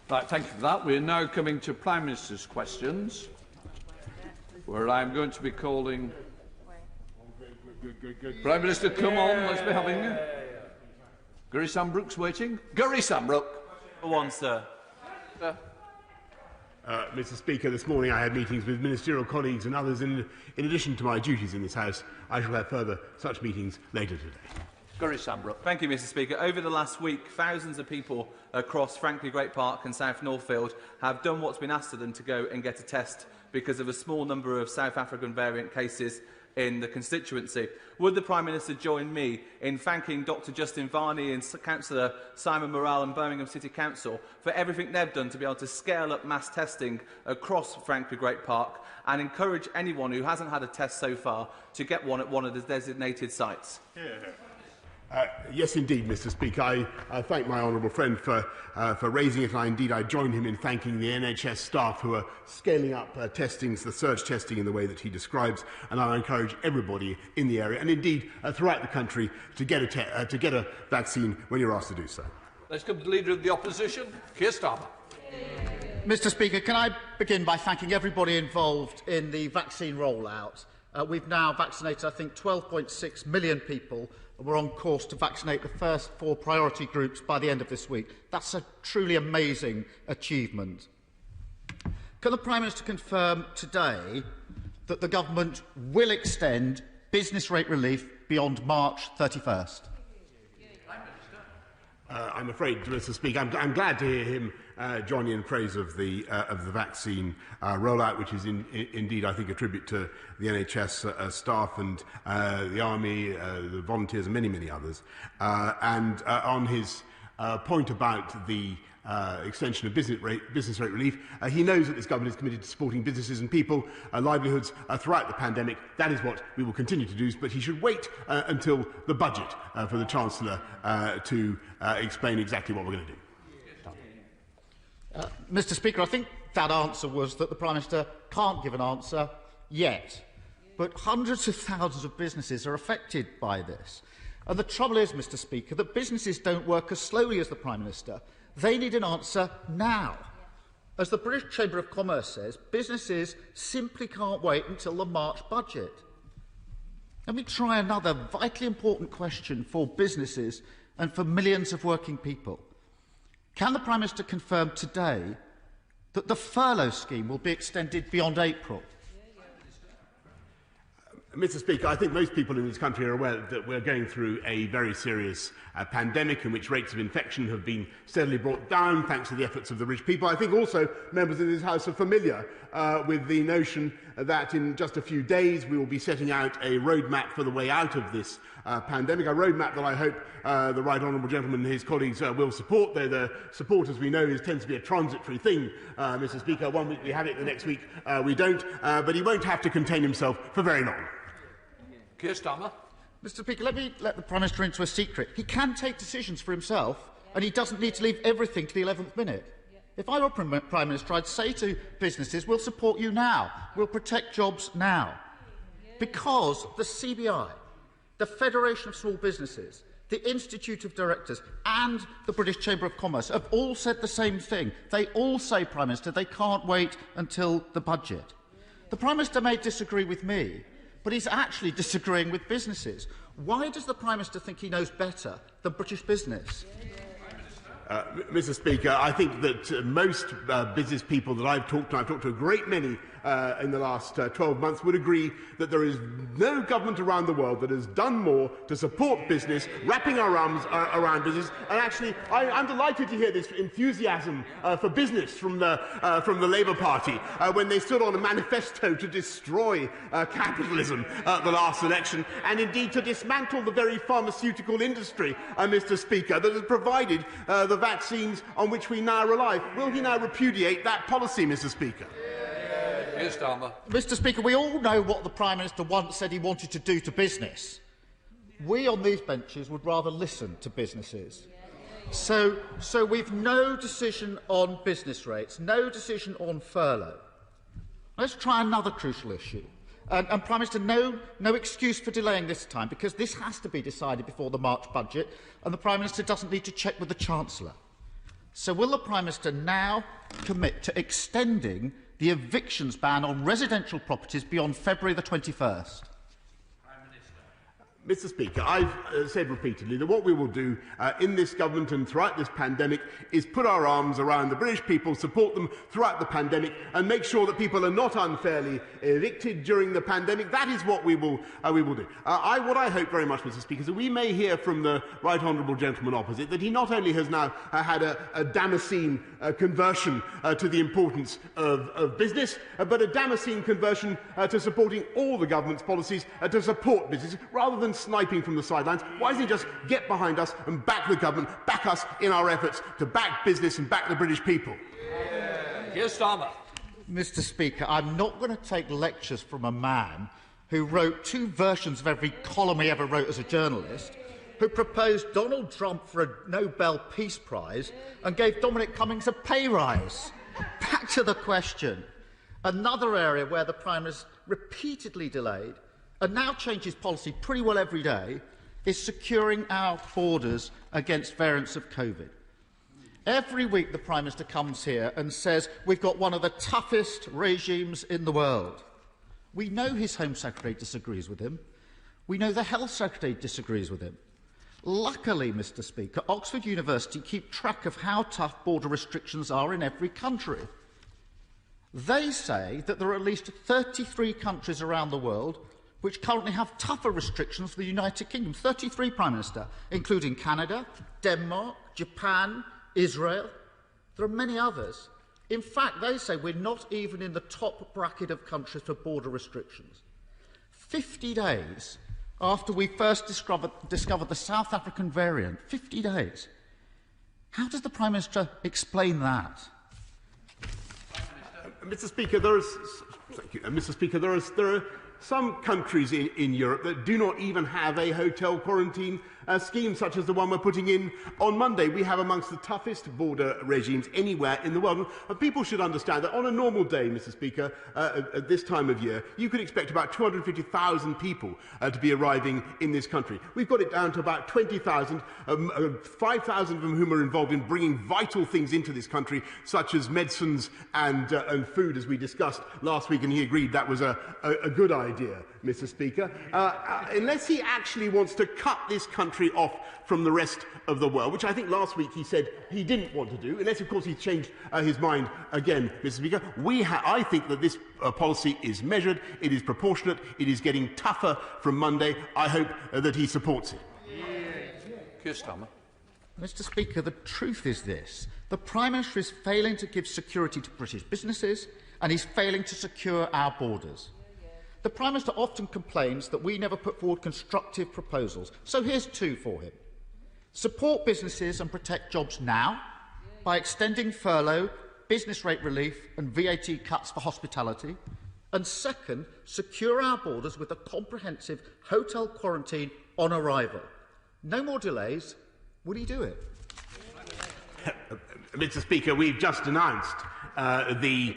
Right, thank you for that. We are now coming to Prime Minister's questions, where I am going to be calling... Prime Minister, come on, let's be having you. Gurry Sambrook's waiting. Gurry Sambrook. One, sir. Mr. Speaker, this morning I had meetings with ministerial colleagues and others. In addition to my duties in this House, I shall have further such meetings later today. Gurry Sambrook. Thank you, Mr. Speaker. Over the last week, thousands of people across Franklin Great Park and South Northfield have done what's been asked of them to go and get a test because of a small number of South African variant cases in the constituency. Would the Prime Minister join me in thanking Dr Justin Varney and Councillor Simon Morrell and Birmingham City Council for everything they've done to be able to scale up mass testing across Franklin Great Park and encourage anyone who hasn't had a test so far to get one at one of the designated sites? Yes, indeed, Mr. Speaker. I thank my honourable friend for raising it. I join him in thanking the NHS staff who are scaling up the surge testing in the way that he describes, and I encourage everybody in the area and indeed throughout the country to get a vaccine when you're asked to do so. Let's come to the Leader of the Opposition, Keir Starmer. Mr. Speaker, can I begin by thanking everybody involved in the vaccine rollout? We've now vaccinated, I think, 12.6 million people. We're on course to vaccinate the first 4 priority groups by the end of this week. That's a truly amazing achievement. Can the Prime Minister confirm today that the Government will extend business rate relief beyond March 31st? I'm afraid, Mr. Speaker, I'm glad to hear him join in praise of the vaccine rollout, which is indeed, I think, a tribute to the NHS staff and the Army, the volunteers, and many, many others. On his point about the extension of business rate relief, he knows that this government is committed to supporting businesses and people, livelihoods throughout the pandemic. That is what we will continue to do, but he should wait until the budget for the Chancellor to explain exactly what we're going to do. Mr. Speaker, I think that answer was that the Prime Minister can't give an answer yet. But hundreds of thousands of businesses are affected by this. And the trouble is, Mr. Speaker, that businesses don't work as slowly as the Prime Minister. They need an answer now. As the British Chamber of Commerce says, businesses simply can't wait until the March budget. Let me try another vitally important question for businesses and for millions of working people. Can the Prime Minister confirm today that the furlough scheme will be extended beyond April? Mr. Speaker, I think most people in this country are aware that we're going through a very serious pandemic in which rates of infection have been steadily brought down thanks to the efforts of the rich people. I think also members of this House are familiar with the notion that in just a few days we will be setting out a roadmap for the way out of this pandemic, a roadmap that I hope the Right Honourable Gentleman and his colleagues will support, though the support, as we know, tends to be a transitory thing, Mr. Speaker. One week we have it, the next week we don't, but he won't have to contain himself for very long. Keir Starmer. Mr. Speaker, let me let the Prime Minister into a secret. He can take decisions for himself, and he doesn't need to leave everything to the 11th minute. If I were Prime Minister, I'd say to businesses, we'll support you now. We'll protect jobs now. Because the CBI, the Federation of Small Businesses, the Institute of Directors and the British Chamber of Commerce have all said the same thing. They all say, Prime Minister, they can't wait until the budget. The Prime Minister may disagree with me, but he's actually disagreeing with businesses. Why does the Prime Minister think he knows better than British business? Mr. Speaker, I think that most business people that I've talked to a great many in the last 12 months, would agree that there is no government around the world that has done more to support business, wrapping our arms around business. And actually, I'm delighted to hear this enthusiasm for business from the Labour Party when they stood on a manifesto to destroy capitalism at the last election, and indeed to dismantle the very pharmaceutical industry, Mr. Speaker, that has provided the vaccines on which we now rely. Will he now repudiate that policy, Mr. Speaker? Mr. Speaker, we all know what the Prime Minister once said he wanted to do to business. We on these benches would rather listen to businesses. So we've no decision on business rates, no decision on furlough. Let's try another crucial issue. And Prime Minister, no excuse for delaying this time, because this has to be decided before the March budget, and the Prime Minister doesn't need to check with the Chancellor. So will the Prime Minister now commit to extending the evictions ban on residential properties beyond February the 21st? Mr. Speaker, I've said repeatedly that what we will do in this government and throughout this pandemic is put our arms around the British people, support them throughout the pandemic and make sure that people are not unfairly evicted during the pandemic. That is what we will do. What I hope very much, Mr. Speaker, is that we may hear from the right honourable gentleman opposite that he not only has now had a Damascene conversion to the importance of business, but a Damascene conversion to supporting all the government's policies to support business, rather than sniping from the sidelines. Why doesn't he just get behind us and back the government, back us in our efforts to back business and back the British people? Keir Starmer. Mr. Speaker, I'm not going to take lectures from a man who wrote 2 versions of every column he ever wrote as a journalist, who proposed Donald Trump for a Nobel Peace Prize and gave Dominic Cummings a pay rise. Back to the question. Another area where the Prime Minister repeatedly delayed and now changes policy pretty well every day is securing our borders against variants of COVID. Every week the Prime Minister comes here and says we've got one of the toughest regimes in the world. We know his Home Secretary disagrees with him. We know the Health Secretary disagrees with him. Luckily, Mr. Speaker, Oxford University keep track of how tough border restrictions are in every country. They say that there are at least 33 countries around the world which currently have tougher restrictions for the United Kingdom. 33, Prime Minister, including Canada, Denmark, Japan, Israel. There are many others. In fact, they say we're not even in the top bracket of countries for border restrictions. 50 days after we first discovered the South African variant, 50 days. How does the Prime Minister explain that? Mr. Speaker, there are some countries in Europe that do not even have a hotel quarantine scheme such as the one we're putting in on Monday. We have amongst the toughest border regimes anywhere in the world. And people should understand that on a normal day, Mr. Speaker, at this time of year, you could expect about 250,000 people to be arriving in this country. We've got it down to about 20,000, 5,000 of them whom are involved in bringing vital things into this country, such as medicines and food, as we discussed last week, and he agreed that was a good idea, Mr. Speaker. Unless he actually wants to cut this country off from the rest of the world, which I think last week he said he didn't want to do, unless, of course, he's changed his mind again, Mr. Speaker. I think that this policy is measured, it is proportionate, it is getting tougher from Monday. I hope that he supports it. Keir Starmer. Mr. Speaker, the truth is this. The Prime Minister is failing to give security to British businesses and he's failing to secure our borders. The Prime Minister often complains that we never put forward constructive proposals. So here's 2 for him. Support businesses and protect jobs now by extending furlough, business rate relief and VAT cuts for hospitality. And second, secure our borders with a comprehensive hotel quarantine on arrival. No more delays. Will he do it? Mr. Speaker, we've just announced the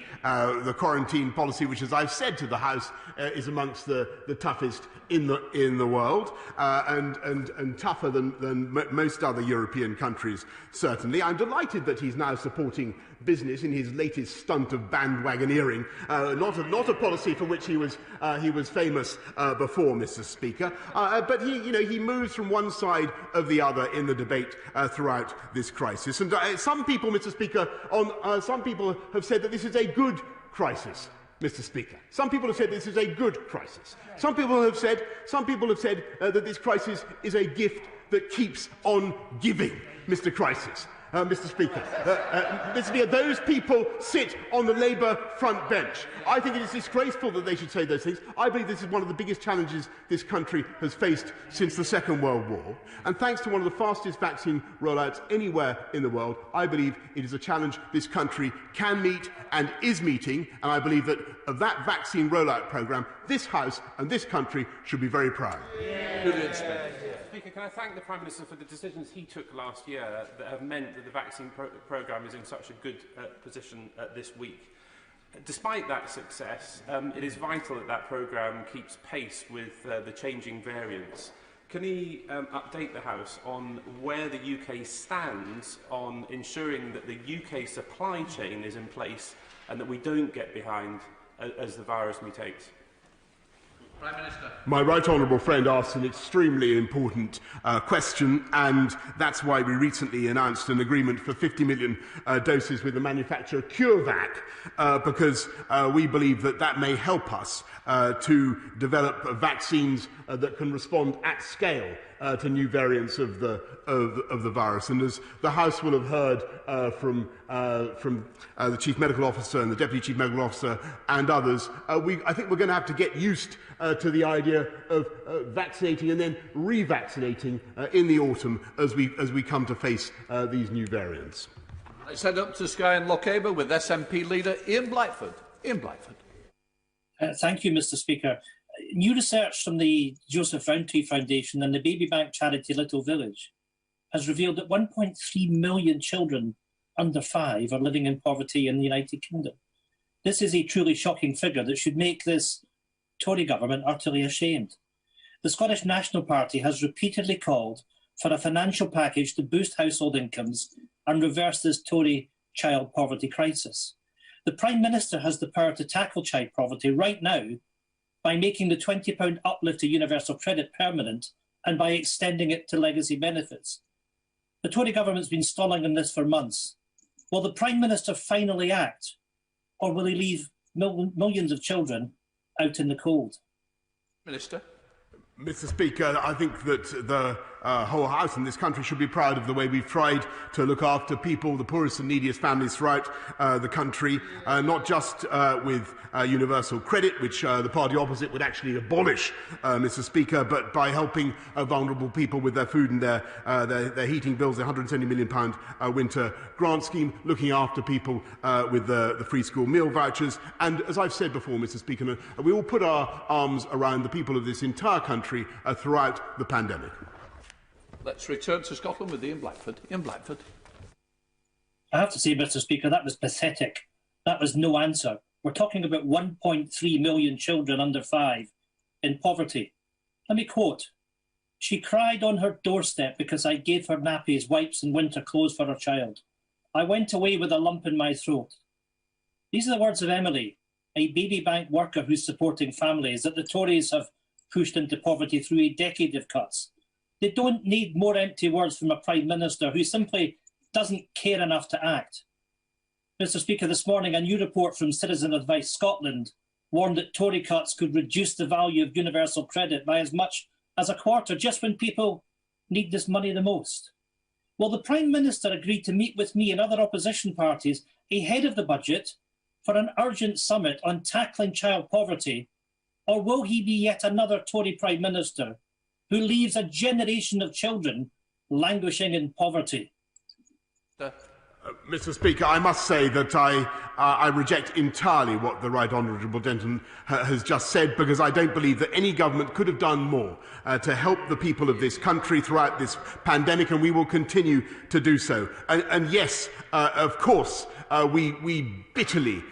quarantine policy, which, as I've said to the House, is amongst the toughest in the world and tougher than most other European countries, certainly. I'm delighted that he's now supporting business in his latest stunt of bandwagoneering, not a policy for which he was famous before, Mr. Speaker. But he moves from one side of the other in the debate throughout this crisis. And some people, Mr. Speaker, some people have said that this is a good crisis, Mr. Speaker. Some people have said this is a good crisis. Some people have said that this crisis is a gift that keeps on giving, Mr. Crisis. Mr. Speaker. Mr. Speaker, those people sit on the Labour front bench. I think it is disgraceful that they should say those things. I believe this is one of the biggest challenges this country has faced since the Second World War. And thanks to one of the fastest vaccine rollouts anywhere in the world, I believe it is a challenge this country can meet and is meeting. And I believe that of that vaccine rollout programme, this House and this country should be very proud. Speaker, can I thank the Prime Minister for the decisions he took last year that have meant that the vaccine programme is in such a good position this week. Despite that success, it is vital that that programme keeps pace with the changing variants. Can he update the House on where the UK stands on ensuring that the UK supply chain is in place and that we don't get behind as the virus mutates? Prime Minister. My right honourable friend asked an extremely important question, and that's why we recently announced an agreement for 50 million doses with the manufacturer CureVac, because we believe that that may help us to develop vaccines that can respond at scale to new variants of the virus. And as the House will have heard from the Chief Medical Officer and the Deputy Chief Medical Officer and others, I think we're going to have to get used to the idea of vaccinating and then revaccinating in the autumn as we come to face these new variants. Let's head up to Skye and Lochaber with SNP leader Ian Blackford. Ian Blackford. Thank you, Mr. Speaker. New research from the Joseph Rowntree Foundation and the baby bank charity Little Village has revealed that 1.3 million children under 5 are living in poverty in the United Kingdom. This is a truly shocking figure that should make this Tory government utterly ashamed. The Scottish National Party has repeatedly called for a financial package to boost household incomes and reverse this Tory child poverty crisis. The Prime Minister has the power to tackle child poverty right now by making the £20 uplift to universal credit permanent and by extending it to legacy benefits. The Tory government's been stalling on this for months. Will the Prime Minister finally act, or will he leave millions of children out in the cold? Minister. Mr. Speaker, I think that the whole House in this country should be proud of the way we've tried to look after people, the poorest and neediest families throughout the country, not just with universal credit, which the party opposite would actually abolish, Mr. Speaker, but by helping vulnerable people with their food and their heating bills, the £170 million winter grant scheme, looking after people with the free school meal vouchers. And as I've said before, Mr. Speaker, we all put our arms around the people of this entire country throughout the pandemic. Let's return to Scotland with Ian Blackford. Ian Blackford. I have to say, Mr. Speaker, that was pathetic. That was no answer. We're talking about 1.3 million children under 5 in poverty. Let me quote, "She cried on her doorstep because I gave her nappies, wipes and winter clothes for her child. I went away with a lump in my throat." These are the words of Emily, a baby bank worker who's supporting families that the Tories have pushed into poverty through a decade of cuts. They don't need more empty words from a Prime Minister who simply doesn't care enough to act. Mr. Speaker, this morning a new report from Citizen Advice Scotland warned that Tory cuts could reduce the value of universal credit by as much as a quarter, just when people need this money the most. Will the Prime Minister agree to meet with me and other opposition parties ahead of the budget for an urgent summit on tackling child poverty, or will he be yet another Tory Prime Minister who leaves a generation of children languishing in poverty? Mr. Speaker, I must say that I reject entirely what the Right Honourable Gentleman has just said, because I don't believe that any government could have done more to help the people of this country throughout this pandemic, and we will continue to do so. And yes, of course, we bitterly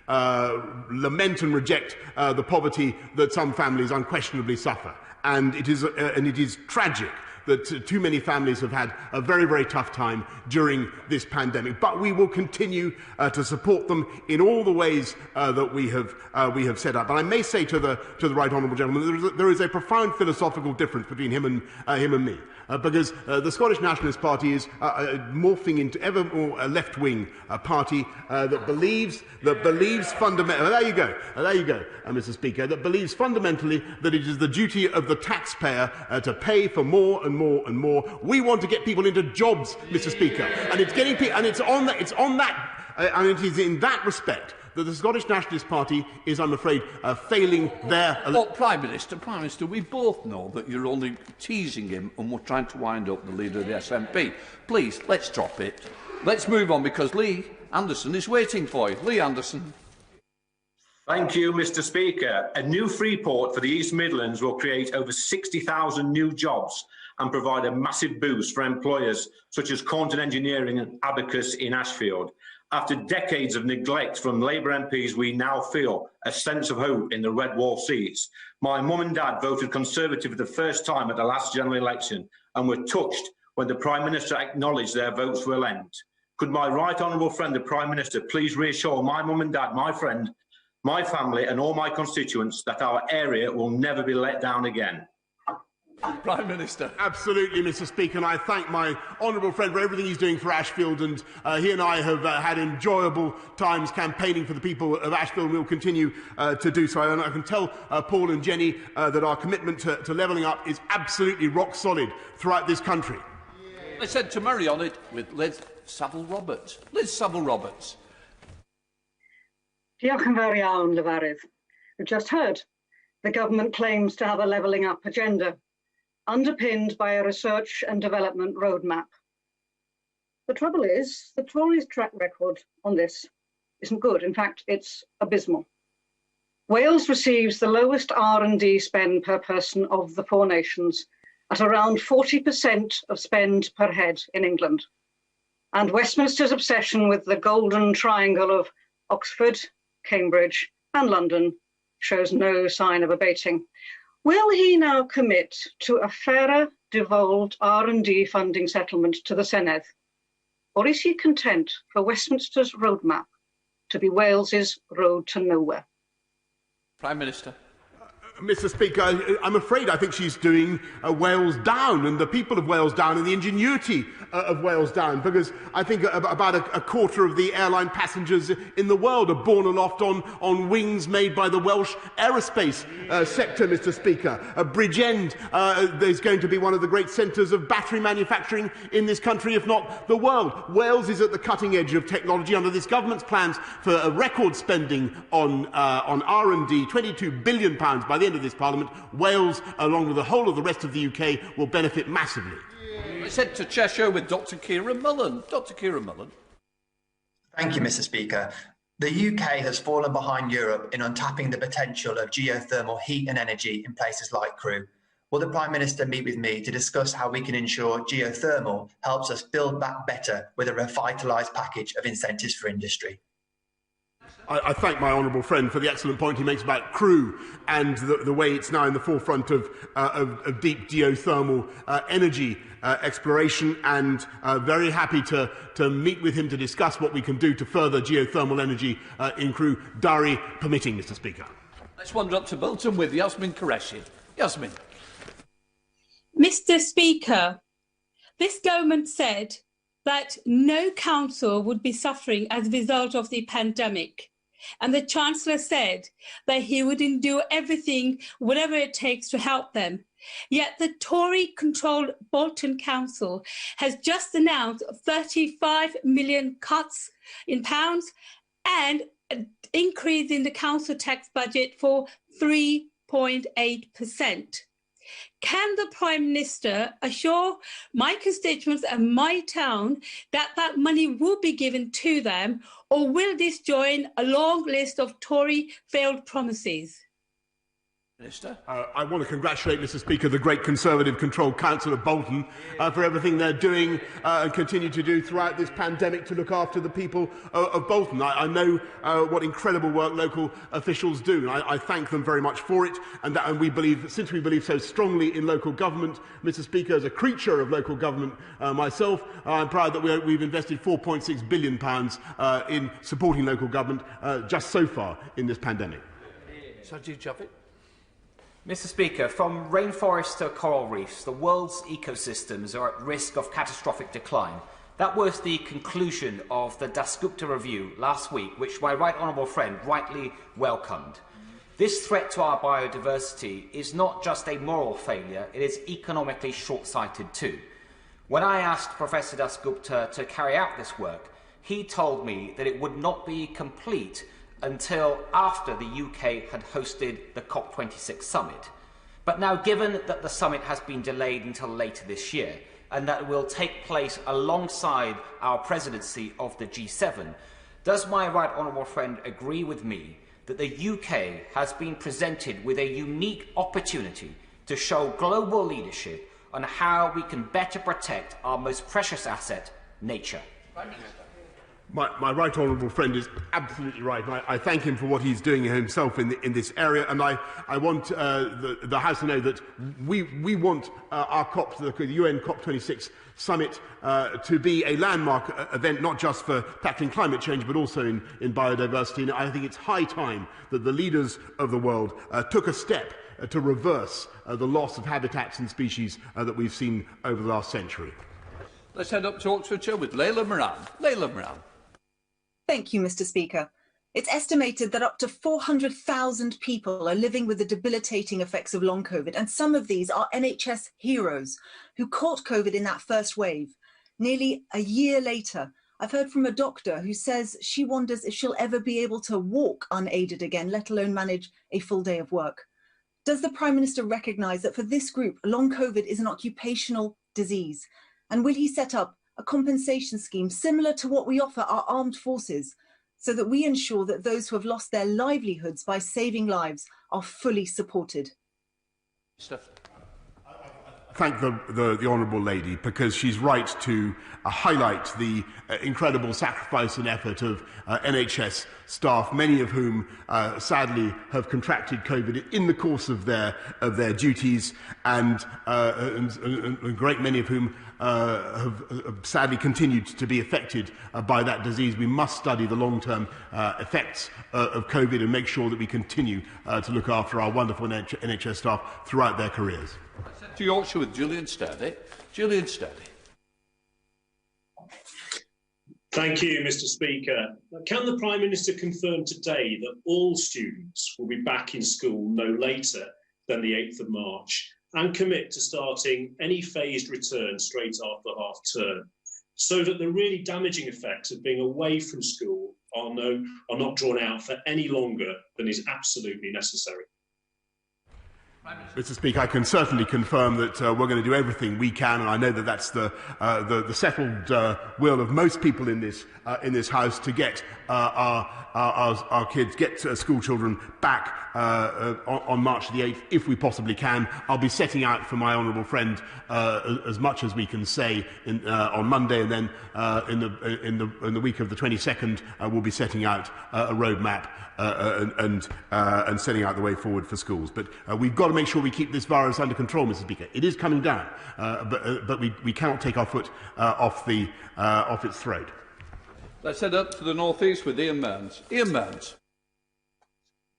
lament and reject the poverty that some families unquestionably suffer. And it is tragic that too many families have had a very, very tough time during this pandemic. But we will continue to support them in all the ways that we have set up. And I may say to the Right Honourable Gentleman, there is a profound philosophical difference between him and me. Because the Scottish Nationalist Party is morphing into ever more a left-wing party that believes fundamentally. There you go, Mr. Speaker. That believes fundamentally that it is the duty of the taxpayer to pay for more and more and more. We want to get people into jobs, Mr. Speaker, and it's getting people, and it is in that respect that the Scottish Nationalist Party is, I'm afraid, failing their... Well, Prime Minister, we both know that you're only teasing him and we're trying to wind up the leader of the SNP. Please, let's drop it. Let's move on, because Lee Anderson is waiting for you. Lee Anderson. Thank you, Mr. Speaker. A new free port for the East Midlands will create over 60,000 new jobs and provide a massive boost for employers such as Cornton Engineering and Abacus in Ashfield. After decades of neglect from Labour MPs, we now feel a sense of hope in the red wall seats. My mum and dad voted Conservative for the first time at the last general election and were touched when the Prime Minister acknowledged their votes were lent. Could my right honourable friend, the Prime Minister, please reassure my mum and dad, my friend, my family and all my constituents that our area will never be let down again? Prime Minister. Absolutely, Mr. Speaker, and I thank my honourable friend for everything he's doing for Ashfield, and he and I have had enjoyable times campaigning for the people of Ashfield, and we'll continue to do so. And I can tell Paul and Jenny that our commitment to levelling up is absolutely rock solid throughout this country. I said to marry on it with Liz Saville-Roberts. Liz Saville-Roberts. Diolch yn fawr iawn, Llefarydd. We've just heard the government claims to have a levelling up agenda, underpinned by a research and development roadmap. The trouble is, the Tories' track record on this isn't good. In fact, it's abysmal. Wales receives the lowest R&D spend per person of the four nations, at around 40% of spend per head in England. And Westminster's obsession with the golden triangle of Oxford, Cambridge and London shows no sign of abating. Will he now commit to a fairer, devolved R&D funding settlement to the Senedd? Or is he content for Westminster's roadmap to be Wales's road to nowhere? Prime Minister. Mr. Speaker, I'm afraid I think she's doing Wales down, and the people of Wales down, and the ingenuity of Wales down, because I think about a quarter of the airline passengers in the world are borne aloft on wings made by the Welsh aerospace sector, Mr. Speaker. Bridgend is going to be one of the great centres of battery manufacturing in this country, if not the world. Wales is at the cutting edge of technology under this government's plans for a record spending on R&D, £22 billion by the end of this Parliament. Wales, along with the whole of the rest of the UK, will benefit massively. I said to Cheshire with Dr. Kieran Mullen. Dr. Kieran Mullen. Thank you, Mr. Speaker. The UK has fallen behind Europe in untapping the potential of geothermal heat and energy in places like Crewe. Will the Prime Minister meet with me to discuss how we can ensure geothermal helps us build back better with a revitalised package of incentives for industry? I thank my honourable friend for the excellent point he makes about Crewe and the way it's now in the forefront of deep geothermal energy exploration, and very happy to meet with him to discuss what we can do to further geothermal energy in Crewe, Durry permitting, Mr. Speaker. Let's wander up to Bolton with Yasmin Qureshi. Yasmin. Mr. Speaker, this government said that no council would be suffering as a result of the pandemic. And the Chancellor said that he would do everything, whatever it takes to help them. Yet the Tory-controlled Bolton Council has just announced 35 million cuts in pounds and an increase in the council tax budget for 3.8%. Can the Prime Minister assure my constituents and my town that that money will be given to them, or will this join a long list of Tory failed promises? Minister. I want to congratulate, Mr. Speaker, the great Conservative-controlled Council of Bolton for everything they're doing and continue to do throughout this pandemic to look after the people of Bolton. I know what incredible work local officials do, and I thank them very much for it. And we believe, since we believe so strongly in local government, Mr. Speaker, as a creature of local government myself, I'm proud that we've invested £4.6 billion in supporting local government just so far in this pandemic. Sajid Javid. Mr. Speaker, from rainforests to coral reefs, the world's ecosystems are at risk of catastrophic decline. That was the conclusion of the Dasgupta review last week, which my right honourable friend rightly welcomed. This threat to our biodiversity is not just a moral failure, it is economically short-sighted too. When I asked Professor Dasgupta to carry out this work, he told me that it would not be complete until after the UK had hosted the COP26 summit. But now, given that the summit has been delayed until later this year, and that it will take place alongside our presidency of the G7, does my right honourable friend agree with me that the UK has been presented with a unique opportunity to show global leadership on how we can better protect our most precious asset, nature. My right honourable friend is absolutely right. I thank him for what he's doing himself in this area, and I want the House to know that we want our COP, the UN COP26 summit, to be a landmark event, not just for tackling climate change, but also in biodiversity. And I think it's high time that the leaders of the world took a step to reverse the loss of habitats and species that we've seen over the last century. Let's head up to Oxfordshire with Layla Moran. Layla Moran. Thank you, Mr. Speaker. It's estimated that up to 400,000 people are living with the debilitating effects of long COVID, and some of these are NHS heroes who caught COVID in that first wave. Nearly a year later, I've heard from a doctor who says she wonders if she'll ever be able to walk unaided again, let alone manage a full day of work. Does the Prime Minister recognise that for this group, long COVID is an occupational disease? And will he set up a compensation scheme similar to what we offer our armed forces, so that we ensure that those who have lost their livelihoods by saving lives are fully supported? Thank the honourable lady, because she's right to highlight the incredible sacrifice and effort of NHS staff, many of whom sadly have contracted COVID in the course of their duties, and a great many of whom have sadly continued to be affected by that disease. We must study the long-term effects of COVID and make sure that we continue to look after our wonderful NHS staff throughout their careers. To Yorkshire with Julian Sturdy. Julian Sturdy. Thank you, Mr. Speaker. Can the Prime Minister confirm today that all students will be back in school no later than the 8th of March and commit to starting any phased return straight after half-term, so that the really damaging effects of being away from school are not drawn out for any longer than is absolutely necessary? Mr. Speaker, I can certainly confirm that we're going to do everything we can, and I know that that's the settled will of most people in this House to get our kids, get school children back on March the 8th, if we possibly can. I'll be setting out for my honourable friend as much as we can say on Monday, and then in the week of the 22nd, we'll be setting out a roadmap and setting out the way forward for schools. But we've got to make sure we keep this virus under control, Mr. Speaker. It is coming down, but we cannot take our foot off its throat. Let's head up to the North East with Ian Mearns. Ian Mearns.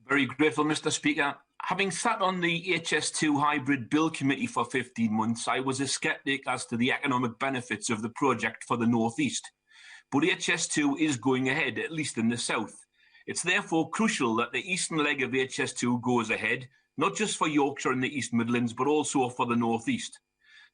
Very grateful, Mr. Speaker. Having sat on the HS2 Hybrid Bill Committee for 15 months, I was a sceptic as to the economic benefits of the project for the North East. But HS2 is going ahead, at least in the south. It's therefore crucial that the eastern leg of HS2 goes ahead, not just for Yorkshire and the East Midlands, but also for the North East.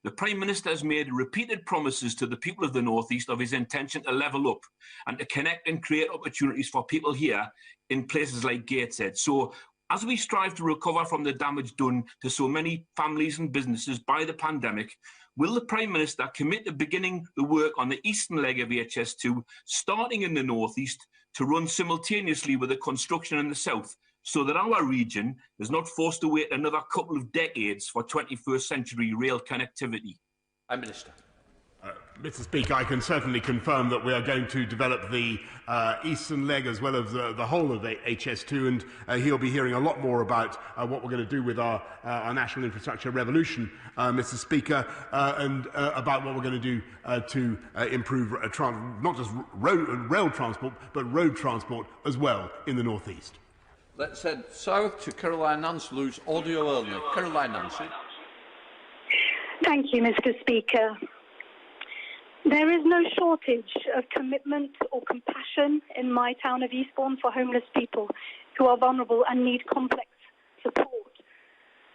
The Prime Minister has made repeated promises to the people of the North East of his intention to level up and to connect and create opportunities for people here in places like Gateshead. So, as we strive to recover from the damage done to so many families and businesses by the pandemic, will the Prime Minister commit to beginning the work on the eastern leg of HS2, starting in the North East, to run simultaneously with the construction in the south, so that our region is not forced to wait another couple of decades for 21st century rail connectivity? Prime Minister. Mr. Speaker, I can certainly confirm that we are going to develop the eastern leg as well as the whole of HS2, and he'll be hearing a lot more about what we're going to do with our national infrastructure revolution, Mr. Speaker, and about what we're going to do to improve not just rail transport, but road transport as well in the North East. Let's head south to Caroline Nance, lose audio only. Caroline Nance. Thank you, Mr. Speaker. There is no shortage of commitment or compassion in my town of Eastbourne for homeless people who are vulnerable and need complex support.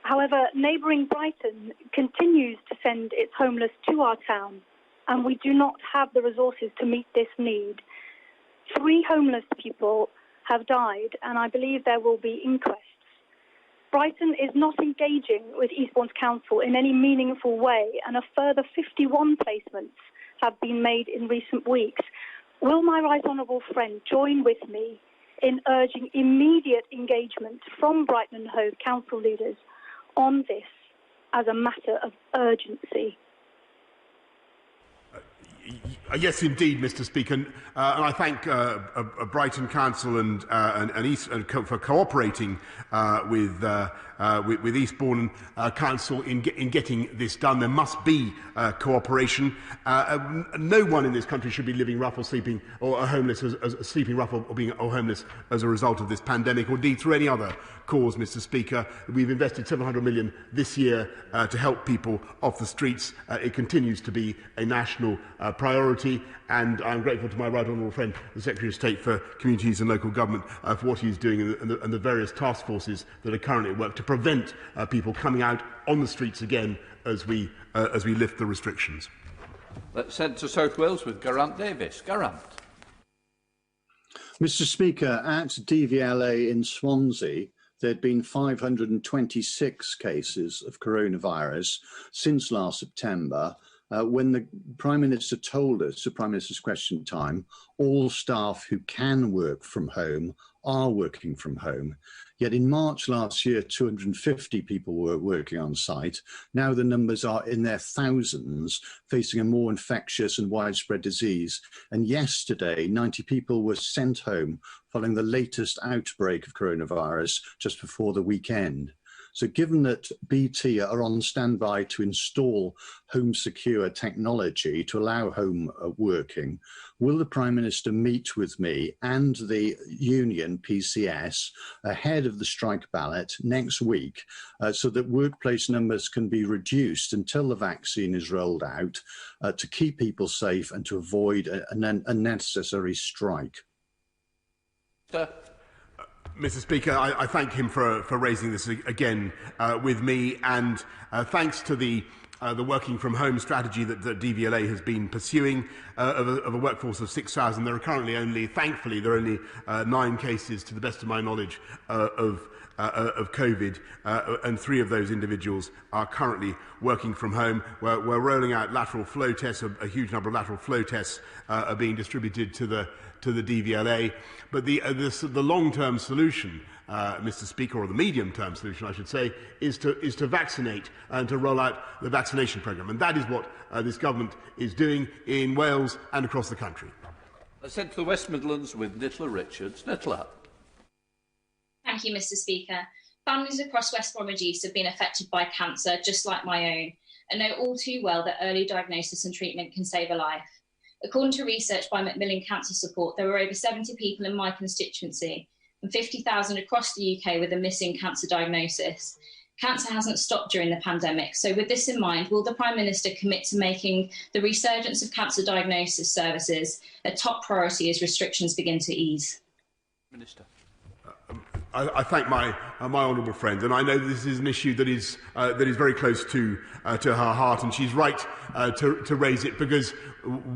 However, neighbouring Brighton continues to send its homeless to our town, and we do not have the resources to meet this need. 3 homeless people have died, and I believe there will be inquests. Brighton is not engaging with Eastbourne's council in any meaningful way, and a further 51 placements have been made in recent weeks. Will my right honourable friend join with me in urging immediate engagement from Brighton and Hove council leaders on this as a matter of urgency? Yes, indeed, Mr. Speaker, and I thank Brighton Council and for cooperating with Eastbourne Council in getting this done. There must be cooperation. No one in this country should be living rough or sleeping or homeless, sleeping rough or being homeless as a result of this pandemic, or indeed through any other cause, Mr. Speaker. We've invested £700 million this year to help people off the streets. It continues to be a national priority, and I'm grateful to my right honourable friend, the Secretary of State for Communities and Local Government, for what he's doing and the various task forces that are currently at work to prevent people coming out on the streets again as we lift the restrictions. Let's head to South Wales with Geraint Davis. Geraint. Mr. Speaker, at DVLA in Swansea, there had been 526 cases of coronavirus since last September, when the Prime Minister told us, at Prime Minister's Question Time, all staff who can work from home are working from home. Yet in March last year, 250 people were working on site. Now the numbers are in their thousands, facing a more infectious and widespread disease. And yesterday, 90 people were sent home following the latest outbreak of coronavirus just before the weekend. So given that BT are on standby to install home secure technology to allow home working, will the Prime Minister meet with me and the union PCS ahead of the strike ballot next week so that workplace numbers can be reduced until the vaccine is rolled out to keep people safe and to avoid an unnecessary strike? Mr. Speaker, I thank him for raising this again with me, and thanks to the working from home strategy that DVLA has been pursuing of a workforce of 6,000. There are currently thankfully, there are only 9 cases, to the best of my knowledge, of COVID, and 3 of those individuals are currently working from home. We're rolling out lateral flow tests. A huge number of lateral flow tests are being distributed to the DVLA. But the long-term solution, Mr. Speaker, or the medium-term solution, I should say, is to vaccinate and to roll out the vaccination programme. And that is what this government is doing in Wales and across the country. Let's head to the West Midlands with Nicola Richards. Nicola. Thank you, Mr. Speaker. Families across West Bromwich East have been affected by cancer, just like my own, and know all too well that early diagnosis and treatment can save a life. According to research by Macmillan Cancer Support, there were over 70 people in my constituency and 50,000 across the UK with a missing cancer diagnosis. Cancer hasn't stopped during the pandemic, so with this in mind, will the Prime Minister commit to making the resurgence of cancer diagnosis services a top priority as restrictions begin to ease? Minister. I thank my honourable friend, and I know this is an issue that is very close to her heart, and she's right to raise it, because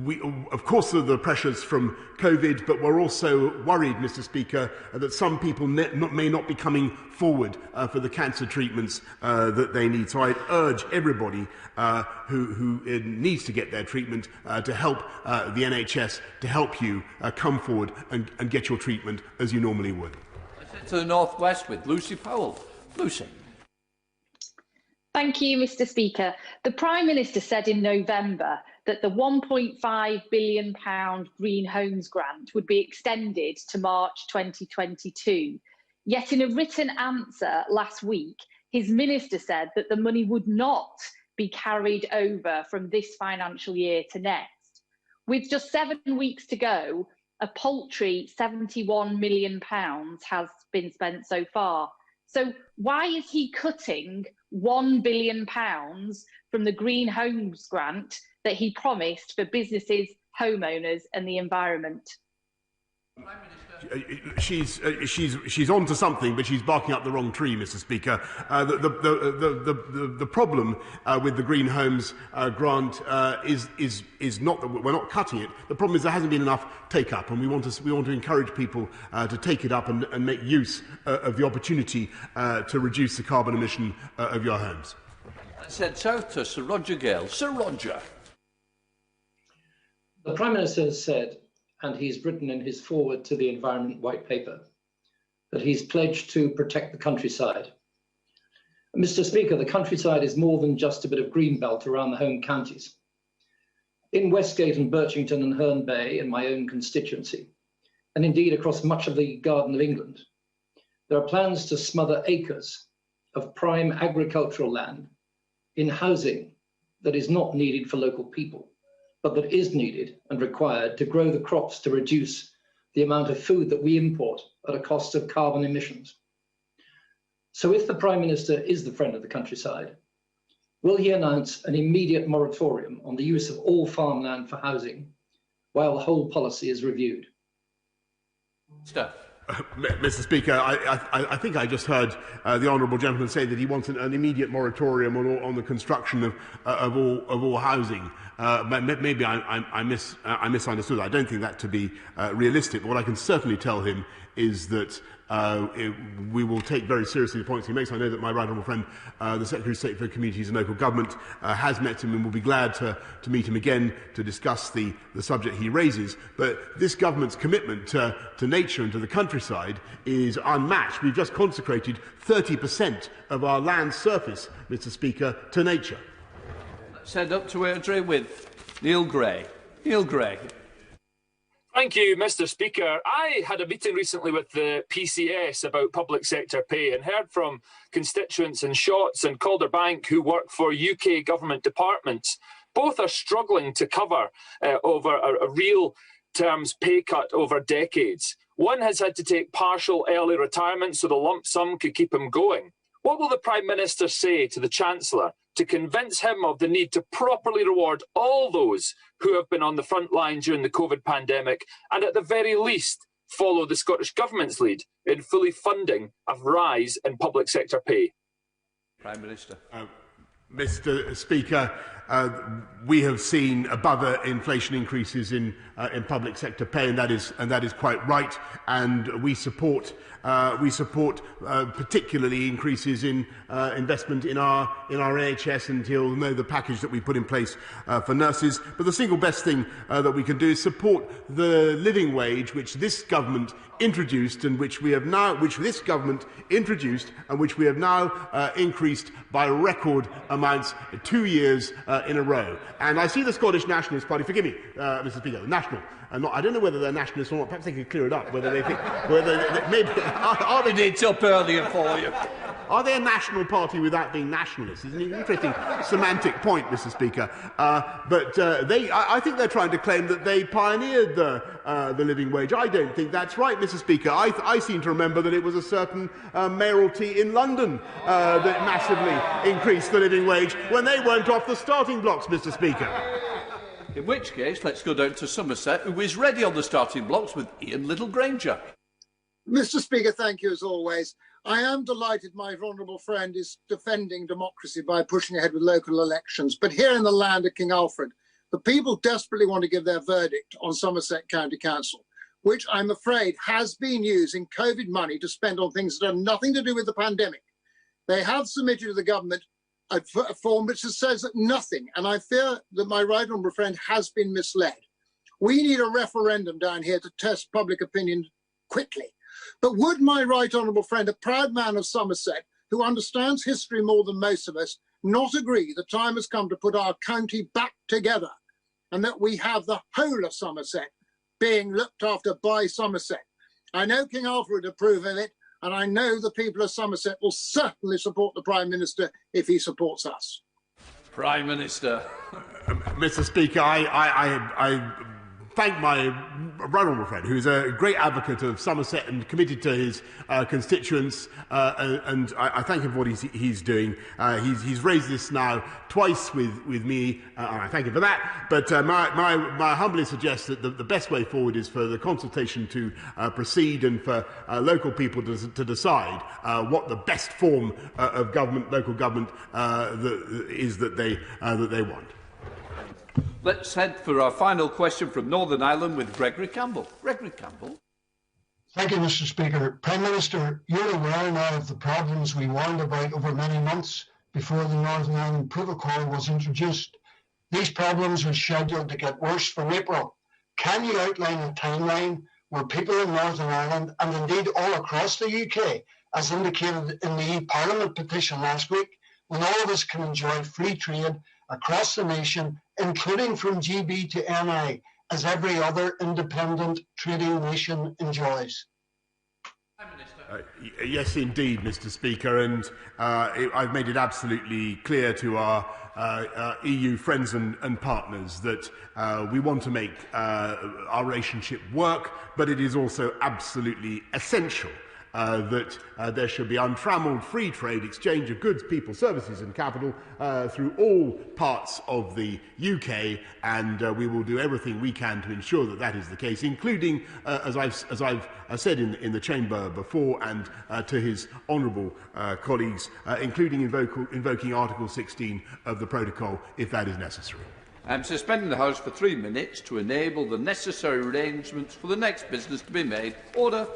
we, of course, there are the pressures from COVID, but we're also worried, Mr. Speaker, that some people may not be coming forward for the cancer treatments that they need. So I'd urge everybody who needs to get their treatment to help the NHS to help you come forward and get your treatment as you normally would. To the North West with Lucy Powell. Lucy. Thank you, Mr. Speaker. The Prime Minister said in November that the £1.5 billion Green Homes grant would be extended to March 2022. Yet in a written answer last week, his minister said that the money would not be carried over from this financial year to next. With just 7 weeks to go, a paltry £71 million has been spent so far. So why is he cutting £1 billion from the Green Homes grant that he promised for businesses, homeowners and the environment? She's on to something, but she's barking up the wrong tree, Mr. Speaker. The problem with the Green Homes grant is not that we're not cutting it. The problem is there hasn't been enough take up, and we want to encourage people to take it up and make use of the opportunity to reduce the carbon emission of your homes. Let's head south to Sir Roger Gale. Sir Roger. The Prime Minister has said, and he's written in his foreword to the Environment White Paper, that he's pledged to protect the countryside. Mr. Speaker, the countryside is more than just a bit of green belt around the home counties. In Westgate and Birchington and Herne Bay, in my own constituency, and indeed across much of the Garden of England, there are plans to smother acres of prime agricultural land in housing that is not needed for local people, but that is needed and required to grow the crops to reduce the amount of food that we import at a cost of carbon emissions. So if the Prime Minister is the friend of the countryside, will he announce an immediate moratorium on the use of all farmland for housing while the whole policy is reviewed? Mr. Speaker, I think I just heard the honourable gentleman say that he wants an immediate moratorium on the construction of all housing. Maybe I misunderstood. I don't think that to be realistic. But what I can certainly tell him is that we will take very seriously the points he makes. I know that my right honourable friend, the Secretary of State for Communities and Local Government, has met him and will be glad to meet him again to discuss the subject he raises. But this government's commitment to nature and to the countryside is unmatched. We've just consecrated 30% of our land surface, Mr. Speaker, to nature. Let's head up to Airdrie with Neil Gray. Neil Gray. Thank you, Mr. Speaker. I had a meeting recently with the PCS about public sector pay and heard from constituents in Shotts and Calderbank who work for UK government departments. Both are struggling to cover over a real terms pay cut over decades. One has had to take partial early retirement so the lump sum could keep him going. What will the Prime Minister say to the Chancellor to convince him of the need to properly reward all those who have been on the front line during the COVID pandemic and at the very least follow the Scottish Government's lead in fully funding a rise in public sector pay? Prime Minister. Mr. Speaker, we have seen above inflation increases in public sector pay, and that is quite right. And we support particularly increases in investment in our NHS, and you'll know the package that we put in place for nurses. But the single best thing that we can do is support the living wage, which this government introduced and which this government introduced and which we have now increased by record amounts 2 years in a row. And I see the Scottish Nationalist Party, forgive me, Mr. Speaker, National. I don't know whether they're nationalists or not. Perhaps they could clear it up. Whether they think, maybe are they? It's up earlier for you. Are they a national party without being nationalists? It's an interesting semantic point, Mr. Speaker. I think they're trying to claim that they pioneered the living wage. I don't think that's right, Mr. Speaker. I seem to remember that it was a certain mayoralty in London that massively increased the living wage when they weren't off the starting blocks, Mr. Speaker. In which case, let's go down to Somerset, who is ready on the starting blocks with Ian Littlegranger. Mr. Speaker, thank you as always. I am delighted my honourable friend is defending democracy by pushing ahead with local elections. But here in the land of King Alfred, the people desperately want to give their verdict on Somerset County Council, which I'm afraid has been using COVID money to spend on things that have nothing to do with the pandemic. They have submitted to the government a form which says that nothing, and I fear that my right honourable friend has been misled. We need a referendum down here to test public opinion quickly. But would my right honourable friend, a proud man of Somerset, who understands history more than most of us, not agree the time has come to put our county back together and that we have the whole of Somerset being looked after by Somerset? I know King Alfred would approve of it, and I know the people of Somerset will certainly support the Prime Minister if he supports us. Prime Minister. Mr. Speaker, I thank my right honourable friend, who is a great advocate of Somerset and committed to his constituents, and I thank him for what he's doing. He's raised this now twice with me, and I thank him for that. But my humbly suggest that the best way forward is for the consultation to proceed and for local people to decide what the best form of government, local government, is that they want. Let's head for our final question from Northern Ireland with Gregory Campbell. Gregory Campbell. Thank you, Mr. Speaker. Prime Minister, you're aware now of the problems we warned about over many months before the Northern Ireland Protocol was introduced. These problems are scheduled to get worse from April. Can you outline a timeline where people in Northern Ireland, and indeed all across the UK, as indicated in the Parliament petition last week, when all of us can enjoy free trade across the nation, including from GB to NI, as every other independent trading nation enjoys. Yes, indeed, Mr. Speaker, and I've made it absolutely clear to our EU friends and partners that we want to make our relationship work, but it is also absolutely essential that there should be untrammelled free trade exchange of goods, people, services and capital through all parts of the UK, and we will do everything we can to ensure that that is the case, including, as I've said in the Chamber before, and to his honourable colleagues, including invoking Article 16 of the Protocol if that is necessary. I'm suspending the House for 3 minutes to enable the necessary arrangements for the next business to be made. Order.